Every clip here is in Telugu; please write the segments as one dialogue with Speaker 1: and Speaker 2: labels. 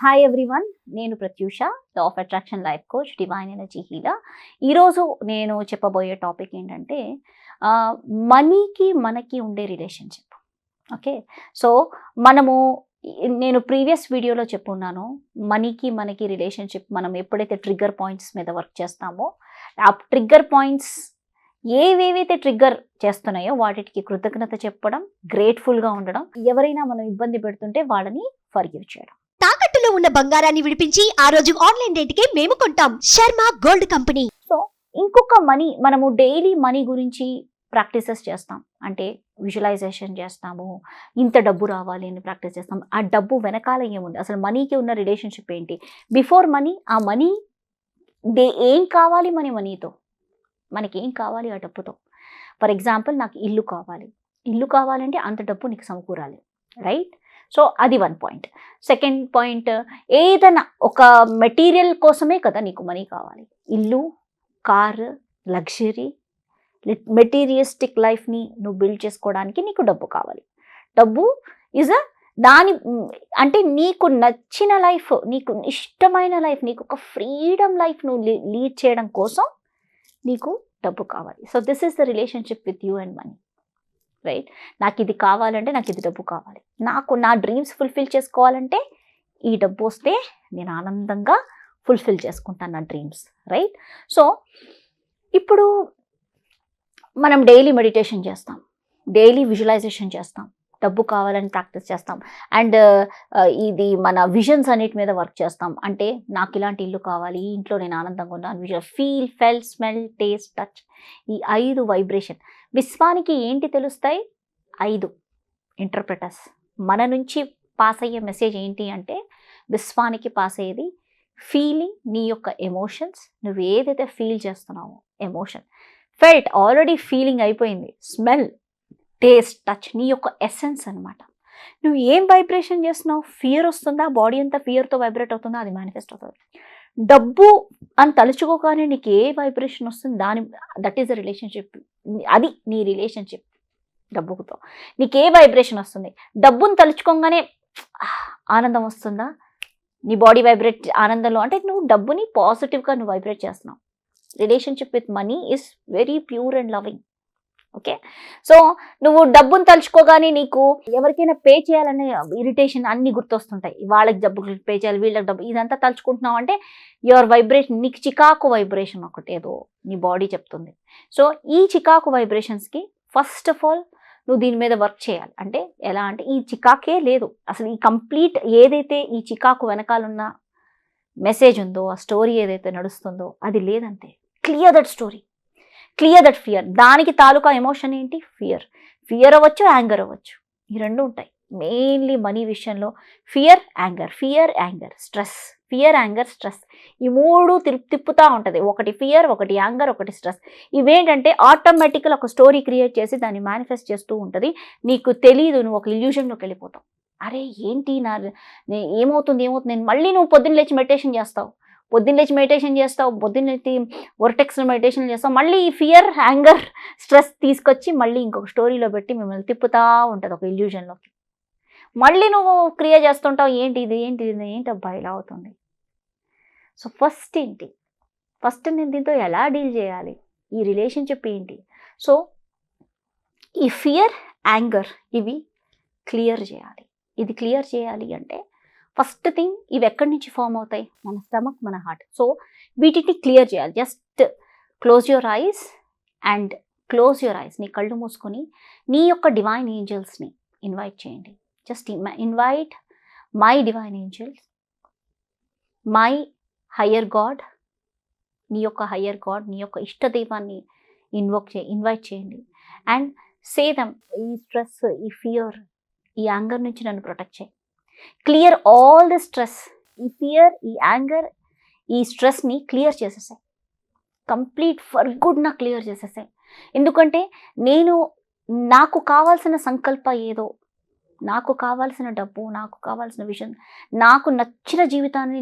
Speaker 1: హాయ్ ఎవ్రీవన్, నేను Pratyusha, law of attraction life coach, divine energy healer. ఈరోజు నేను చెప్పబోయే టాపిక్ ఏంటంటే మనీకి మనకి ఉండే రిలేషన్షిప్. ఓకే, సో మనము నేను ప్రీవియస్ వీడియోలో చెప్పున్నాను, మనీకి మనకి రిలేషన్షిప్ మనం ఎప్పుడైతే ట్రిగ్గర్ పాయింట్స్ మీద వర్క్ చేస్తామో ఆ ట్రిగ్గర్ పాయింట్స్ ఏవేవైతే ట్రిగ్గర్ చేస్తున్నాయో వాటికి కృతజ్ఞత చెప్పడం, గ్రేట్ఫుల్గా ఉండడం, ఎవరైనా మనం ఇబ్బంది పెడుతుంటే వాళ్ళని ఫర్గివ్ చేయడం.
Speaker 2: తాకట్టులో ఉన్న బంగారాన్ని విడిపించి ఆ రోజు ఆన్లైన్ రేటుకే మేము కొంటాం. Sharma gold company.
Speaker 1: సో ఇంకొక మనీ, మనము డైలీ మనీ గురించి ప్రాక్టీసెస్ చేస్తాం. అంటే విజువలైజేషన్ చేస్తాము, ఇంత డబ్బు రావాలి అని ప్రాక్టీస్ చేస్తాం. ఆ డబ్బు వెనకాల ఏముంది, అసలు మనీకి ఉన్న రిలేషన్షిప్ ఏంటి, బిఫోర్ మనీ, ఆ మనీ ఏం కావాలి మనీతో, మనకి ఏం కావాలి ఆ డబ్బుతో. ఫర్ ఎగ్జాంపుల్, నాకు ఇల్లు కావాలి, ఇల్లు కావాలంటే అంత డబ్బు నీకు సమకూరాలి, రైట్? సో అది వన్ పాయింట్. సెకండ్ పాయింట్, ఏదైనా ఒక మెటీరియల్ కోసమే కదా నీకు మనీ కావాలి. ఇల్లు, కార్, లగ్జరీ, మెటీరియలిస్టిక్ లైఫ్ని నువ్వు బిల్డ్ చేసుకోవడానికి నీకు డబ్బు కావాలి. డబ్బు ఈజ్ అంటే నీకు నచ్చిన లైఫ్, నీకు ఇష్టమైన లైఫ్, నీకు ఒక ఫ్రీడమ్ లైఫ్ నువ్వు లీడ్ చేయడం కోసం నీకు డబ్బు కావాలి. So this is the relationship with you and money, right? నాకు ఇది కావాలంటే నాకు ఇది డబ్బు కావాలి, నాకు నా డ్రీమ్స్ ఫుల్ఫిల్ చేసుకోవాలంటే ఈ డబ్బు వస్తే నేను ఆనందంగా ఫుల్ఫిల్ చేసుకుంటాను నా డ్రీమ్స్, రైట్? సో ఇప్పుడు మనం డైలీ మెడిటేషన్ చేస్తాం, డైలీ విజువలైజేషన్ చేస్తాం, డబ్బు కావాలని ప్రాక్టీస్ చేస్తాం, అండ్ ఇది మన విజన్స్ అన్నిటి మీద వర్క్ చేస్తాం. అంటే నాకు ఇలాంటి ఇల్లు కావాలి, ఈ ఇంట్లో నేను ఆనందంగా ఉన్నాను, విజువల్, ఫీల్, ఫెల్, స్మెల్, టేస్ట్, టచ్, ఈ 5 వైబ్రేషన్. విశ్వానికి ఏంటి తెలుస్తాయి? 5 ఇంటర్ప్రెటర్స్. మన నుంచి పాస్ అయ్యే మెసేజ్ ఏంటి అంటే, విశ్వానికి పాస్ అయ్యేది ఫీలింగ్, నీ యొక్క ఎమోషన్స్, నువ్వు ఏదైతే ఫీల్ చేస్తున్నావో ఎమోషన్, ఫెల్ట్, ఆల్రెడీ ఫీలింగ్ అయిపోయింది, స్మెల్, టేస్ట్, టచ్, నీ యొక్క ఎసెన్స్ అనమాట. నువ్వు ఏం వైబ్రేషన్ చేస్తున్నావు, ఫియర్ వస్తుందా, బాడీ అంతా ఫియర్తో వైబ్రేట్ అవుతుందా, అది మేనిఫెస్ట్ అవుతుంది. డబ్బు అని తలుచుకోగానే నీకు ఏ వైబ్రేషన్ వస్తుంది, దట్ ఈస్ ద రిలేషన్షిప్. అది నీ రిలేషన్షిప్ డబ్బుతో. నీకు ఏ వైబ్రేషన్ వస్తుంది, డబ్బును తలుచుకోగానే ఆనందం వస్తుందా, నీ బాడీ వైబ్రేట్ ఆనందంలో, అంటే నువ్వు డబ్బుని పాజిటివ్గా నువ్వు వైబ్రేట్ చేస్తున్నావు. Relationship with money is very pure and loving. Okay, so నువ్వు డబ్బును తలుచుకోగానే నీకు ఎవరికైనా పే చేయాలనే ఇరిటేషన్ అన్నీ గుర్తొస్తుంటాయి. వాళ్ళకి డబ్బులు పే చేయాలి, వీళ్ళకి డబ్బు, ఇదంతా తలుచుకుంటున్నావు అంటే యువర్ వైబ్రేషన్, నీకు చికాకు వైబ్రేషన్ ఒకటి ఏదో నీ బాడీ చెప్తుంది. సో ఈ చికాకు వైబ్రేషన్స్కి ఫస్ట్ ఆఫ్ ఆల్ నువ్వు దీని మీద వర్క్ చేయాలి. అంటే ఎలా అంటే, ఈ చికాకే లేదు అసలు, ఈ కంప్లీట్ ఏదైతే ఈ చికాకు వెనకాలన్న మెసేజ్ ఉందో, ఆ స్టోరీ ఏదైతే నడుస్తుందో అది లేదంతే. Clear that story, clear that fear. దానికి తాలూకా ఎమోషన్ ఏంటి? ఫియర్. ఫియర్ అవ్వచ్చు, యాంగర్ అవ్వచ్చు, ఈ రెండు ఉంటాయి. మెయిన్లీ మనీ విషయంలో fear, anger, stress. Fear, anger, stress, ఈ 3 తిప్పుతూ ఉంటుంది. ఒకటి ఫియర్, ఒకటి యాంగర్, ఒకటి స్ట్రెస్. ఇవేంటంటే ఆటోమేటిక్గా ఒక స్టోరీ క్రియేట్ చేసి దాన్ని మేనిఫెస్ట్ చేస్తూ ఉంటుంది. నీకు తెలీదు, నువ్వు ఒక ఇల్యూజన్లోకి వెళ్ళిపోతావు. అరే ఏంటి ఏమవుతుంది, నేను మళ్ళీ నువ్వు పొద్దున్న లేచి మెడిటేషన్ చేస్తావు, పొద్దున్న లేచి వర్టెక్స్ మెడిటేషన్ చేస్తావు, మళ్ళీ ఈ ఫియర్, యాంగర్, స్ట్రెస్ తీసుకొచ్చి మళ్ళీ ఇంకొక స్టోరీలో పెట్టి మిమ్మల్ని తిప్పుతూ ఉంటుంది ఒక ఇల్యూజన్లోకి. మళ్ళీ నువ్వు క్రియేట్ చేస్తుంటావు, ఏంటి అబ్బా ఇలా అవుతుంది. సో ఫస్ట్ నేను దీంతో ఎలా డీల్ చేయాలి, ఈ రిలేషన్షిప్ ఏంటి? సో ఈ ఫియర్, యాంగర్ ఇవి క్లియర్ చేయాలి. ఇది క్లియర్ చేయాలి అంటే ఫస్ట్ థింగ్, ఇవి ఎక్కడి నుంచి ఫామ్ అవుతాయి? మన స్టమక్, మన హార్ట్. సో వీటిని క్లియర్ చేయాలి. Just close your eyes and నీ కళ్ళు మూసుకొని నీ యొక్క డివైన్ ఏంజల్స్ని ఇన్వైట్ చేయండి. Just invite my divine angels, my higher God, నీ యొక్క హయ్యర్ గాడ్, నీ యొక్క ఇష్టదైవాన్ని ఇన్వైట్ చేయండి. అండ్ సే దమ్, ఈ స్ట్రెస్, ఈ ఫియర్, ఈ యాంగర్ నుంచి నన్ను ప్రొటెక్ట్ చేయి. Clear all the stress. ఈ ఫియర్, ఈ యాంగర్, ఈ స్ట్రెస్ని క్లియర్ చేసేసాయి, కంప్లీట్ ఫర్ గుడ్ నా క్లియర్ చేసేసాయి. ఎందుకంటే నాకు కావాల్సిన సంకల్ప ఏదో, నాకు కావాల్సిన డబ్బు, నాకు కావాల్సిన విజన్, నాకు నచ్చిన జీవితాన్ని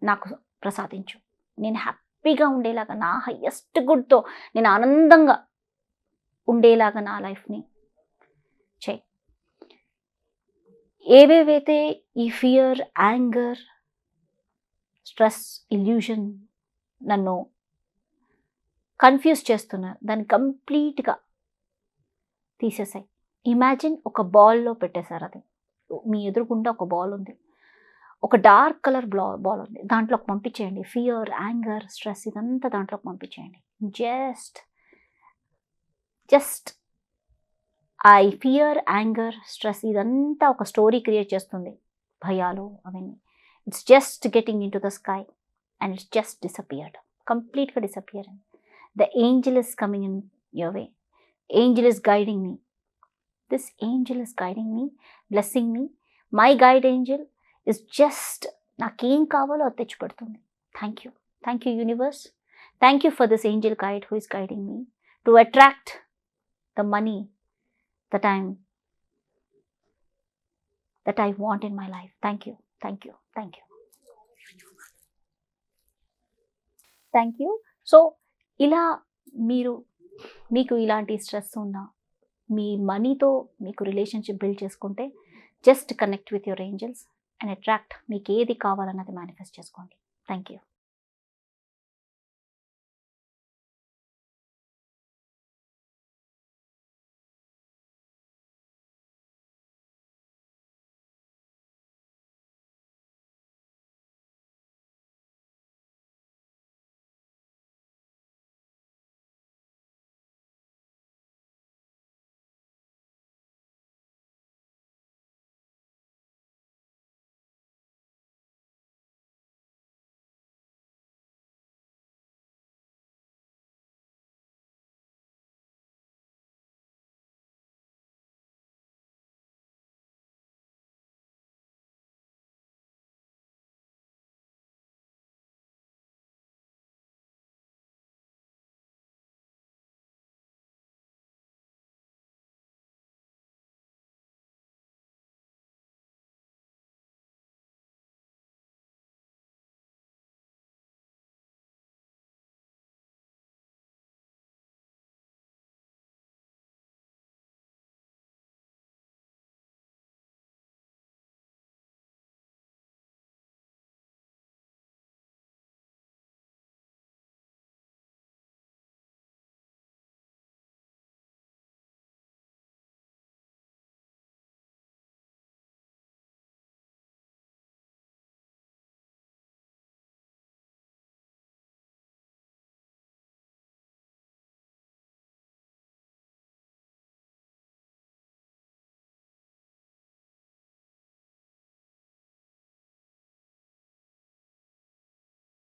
Speaker 1: నాకు ప్రసాదించు. నేను హ్యాపీగా ఉండేలాగా, నా హయ్యెస్ట్ గుడ్తో నేను ఆనందంగా ఉండేలాగా నా లైఫ్ని చేయి. ఏవేవైతే ఈ ఫియర్, యాంగర్, స్ట్రెస్, ఇల్యూషన్ నన్ను కన్ఫ్యూజ్ చేస్తున్నా దాన్ని కంప్లీట్గా తీసేసాయి. ఇమాజిన్ ఒక బాల్లో పెట్టేశారు. అది మీ ఎదురుగుండా ఒక బాల్ ఉంది, ఒక డార్క్ కలర్ బాల్ ఉంది, దాంట్లోకి పంపించేయండి. ఫియర్, యాంగర్, స్ట్రెస్ ఇదంతా దాంట్లోకి పంపించేయండి. Just I fear, anger, stress ఇదంతా ఒక స్టోరీ క్రియేట్ చేస్తుంది, భయాలు అవన్నీ. It's just getting into the sky and it's just disappeared, కంప్లీట్గా disappear. The angel is coming in your way. Angel is guiding me. This angel is guiding me, blessing me. My guide angel is just నాకేం కావాలో అది తెచ్చిపెడుతుంది. Thank you universe. Thank you for this angel guide who is guiding me to attract the money that I want in my life. Thank you. So ఇలా మీకు ఇలాంటి స్ట్రెస్ ఉన్నా, మీ మనీతో మీకు రిలేషన్షిప్ బిల్డ్ చేసుకుంటే just connect with your angels and attract. మీకు ఏది కావాలన్నది మేనిఫెస్ట్ చేసుకోండి. Thank you.